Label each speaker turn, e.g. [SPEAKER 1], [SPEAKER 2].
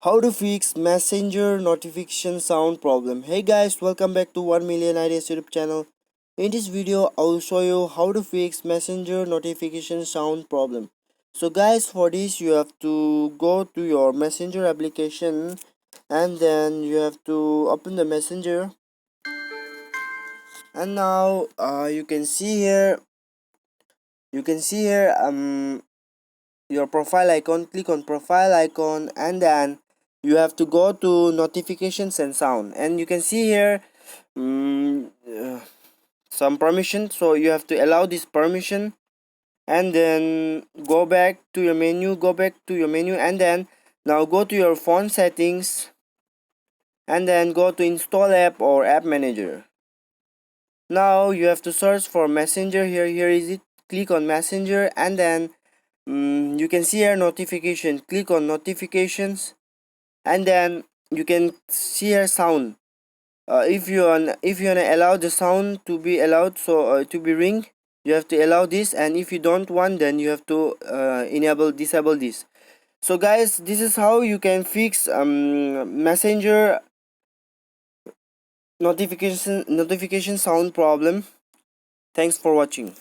[SPEAKER 1] How to fix messenger notification sound problem. Hey guys, welcome back to 1 million ideas YouTube channel. In this video I will show you how to fix messenger notification sound problem. So guys, for this you have to go to your messenger application and then you have to open the messenger. And now you can see here your profile icon. Click on profile icon and then you have to go to notifications and sound, and you can see here some permission, so you have to allow this permission and then go back to your menu and then now go to your phone settings and then go to install app or app manager. Now you have to search for messenger. Here is it. Click on messenger and then you can see here notification. Click on notifications and then you can see here sound. If you wanna allow the sound to be allowed, so to be ring, you have to allow this, and if you don't want, then you have to disable this. So guys, this is how you can fix messenger notification sound problem. Thanks for watching.